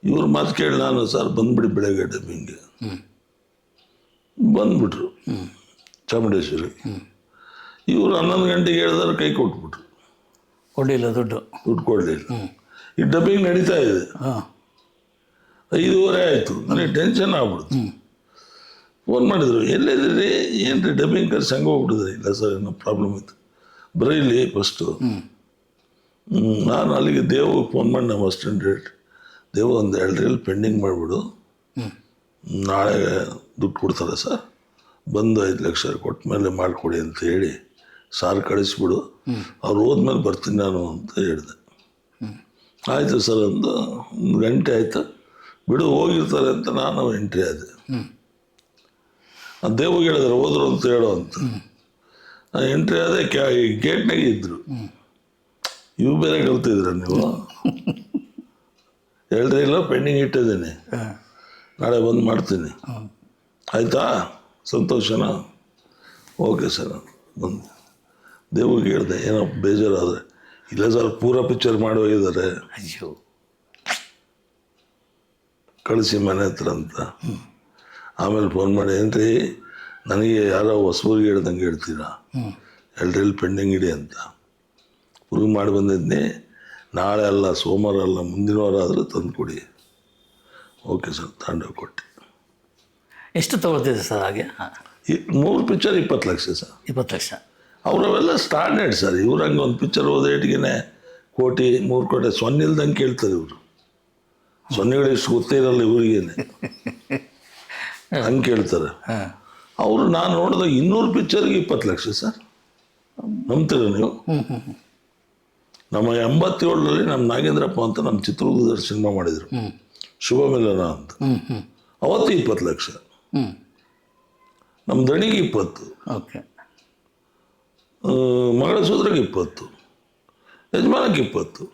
ಇವ್ರ ಮಾತು ಕೇಳಿ ನಾನು ಸರ್ ಬಂದ್ಬಿಡಿ ಬೆಳಗ್ಗೆ ಡಬ್ಬಿಂಗೆ ಬಂದ್ಬಿಟ್ರು ಚಾಮುಂಡೇಶ್ವರಿ. ಇವರು 11 ಗಂಟೆಗೆ ಹೇಳಿದ್ರೆ ಕೈ ಕೊಟ್ಬಿಟ್ರು, ಕೊಡಲಿಲ್ಲ ದುಡ್ಡು ಕೊಡಲಿಲ್ಲ. ಈ ಡಬ್ಬಿಂಗ್ ನಡೀತಾ ಇದೆ, 5:15 ಆಯಿತು. ನನಗೆ ಟೆನ್ಷನ್ ಆಗ್ಬಿಡ್ತು. ಫೋನ್ ಮಾಡಿದ್ರು, ಎಲ್ಲೆಲ್ಲಿ ಏನು ರೀ ಡಬ್ಬಿಂಗ್ ಕರ್ಸಿ ಹಂಗೆ ಹೋಗ್ಬಿಟ್ಟಿದ್ರಿ. ಇಲ್ಲ ಸರ್ ಏನೋ ಪ್ರಾಬ್ಲಮ್ ಇತ್ತು, ಬರೀಲಿ ಫಸ್ಟು. ನಾನು ಅಲ್ಲಿಗೆ ದೇವ್ಗೆ ಫೋನ್ ಮಾಡಿ ನಮ್ಮ ಅಸಿಸ್ಟೆಂಟ್ ದೇವ್ ಒಂದು 2 ರೀಲ್ ಪೆಂಡಿಂಗ್ ಮಾಡಿಬಿಡು, ನಾಳೆ ದುಡ್ಡು ಕೊಡ್ತಾರೆ ಸರ್, ಬಂದು 5 ಲಕ್ಷ ಕೊಟ್ಟ ಮೇಲೆ ಮಾಡಿಕೊಡಿ ಅಂತ ಹೇಳಿ ಸಾರ್ ಕಳಿಸ್ಬಿಡು, ಅವ್ರು ಹೋದ್ಮೇಲೆ ಬರ್ತೀನಿ ನಾನು ಅಂತ ಹೇಳಿದೆ. ಆಯಿತು ಸರ್ ಅಂದು 1 ಗಂಟೆ ಆಯಿತು, ಬಿಡು ಹೋಗಿರ್ತಾರೆ ಅಂತ ನಾನು ಎಂಟ್ರಿ ಆದೆ. ದೇವ್ಗೆ ಹೇಳಿದ್ರೆ ಹೋದ್ರು ಅಂತ ಹೇಳೋ ಅಂತ. ನಾನು ಎಂಟ್ರಿ ಆದೆ, ಗೇಟ್ನಾಗೆ ಇದ್ದರು. ಇವು ಬೇರೆ ಕಲ್ತಿದ್ರ ನೀವು, 2 ರೀಲ್ ಪೆಂಡಿಂಗ್ ಇಟ್ಟಿದ್ದೀನಿ, ನಾಳೆ ಬಂದು ಮಾಡ್ತೀನಿ, ಆಯಿತಾ ಸಂತೋಷನಾ? Okay sir. ಬಂದು ದೇವ್ಗೆ ಹೇಳಿದೆ, ಏನೋ ಬೇಜಾರಾದರೆ, ಇಲ್ಲ ಸರ್ ಪೂರ ಪಿಕ್ಚರ್ ಮಾಡಿ ಹೋಗಿದ್ದಾರೆ, ಅಯ್ಯೋ ಕಳಿಸಿ ಮನೆ ಹತ್ರ ಅಂತ. ಆಮೇಲೆ ಫೋನ್ ಮಾಡಿ, ಏನ್ರಿ ನನಗೆ ಯಾರೋ ಹೊಸಬರಿಗೆ ಹೇಳ್ದಂಗೆ ಹೇಳ್ತೀರಾ, 2 ರೀಲ್ ಪೆಂಡಿಂಗ್ ಇಡಿ ಅಂತ. ಪ್ರೂವ್ ಮಾಡಿ ಬಂದಿದ್ನಿ, ನಾಳೆ ಅಲ್ಲ ಸೋಮವಾರ ಅಲ್ಲ ಮುಂದಿನ ವಾರ ಆದರೂ ತಂದು ಕೊಡಿ. ಓಕೆ ಸರ್ ತಗೊಂಡೋಗಿ ಕೊಟ್ಟೆ. ಎಷ್ಟು ತೊಗೊಳ್ತಿದೆ ಸರ್ ಹಾಗೆ? 3 ಪಿಕ್ಚರ್ 20 ಲಕ್ಷ ಸರ್. 20 ಲಕ್ಷ. ಅವರವೆಲ್ಲ ಸ್ಟ್ಯಾಂಡರ್ಡ್ ಸರ್. ಇವ್ರು ಹಂಗೆ ಒಂದು ಪಿಕ್ಚರ್ ಹೋದ ರೇಟ್ಗೆ ಕೋಟಿ 3 ಕೋಟಿ ಸೊನ್ನೆ ಇಲ್ದಂಗೆ ಕೇಳ್ತಾರೆ ಇವರು. ಸೊನ್ನೆಗಳು ಎಷ್ಟು ಗೊತ್ತೇ ಇರಲ್ಲ ಇವರಿಗೇನೆ, ಹಂಗೆ ಕೇಳ್ತಾರೆ ಅವರು. ನಾನು ನೋಡಿದಾಗ 200 ಪಿಕ್ಚರ್ಗೆ 20 ಲಕ್ಷ ಸರ್. ನಂಬ್ತೀರ ನೀವು? ನಮ್ಮ 87ರಲ್ಲಿ ನಮ್ಮ ನಾಗೇಂದ್ರಪ್ಪ ಅಂತ ನಮ್ಮ ಚಿತ್ರದುರ್ಗದಲ್ಲಿ ಸಿನಿಮಾ ಮಾಡಿದರು, ಶುಭ ಮಿಲನ ಅಂತ. ಅವತ್ತು 20 ಲಕ್ಷ. ನಮ್ಮ ದಣಿಗೆ 20, ಓಕೆ, ಮಂಗಳಸೂತ್ರಕ್ಕೆ 20, ಯಜಮಾನಕ್ಕೆ 20.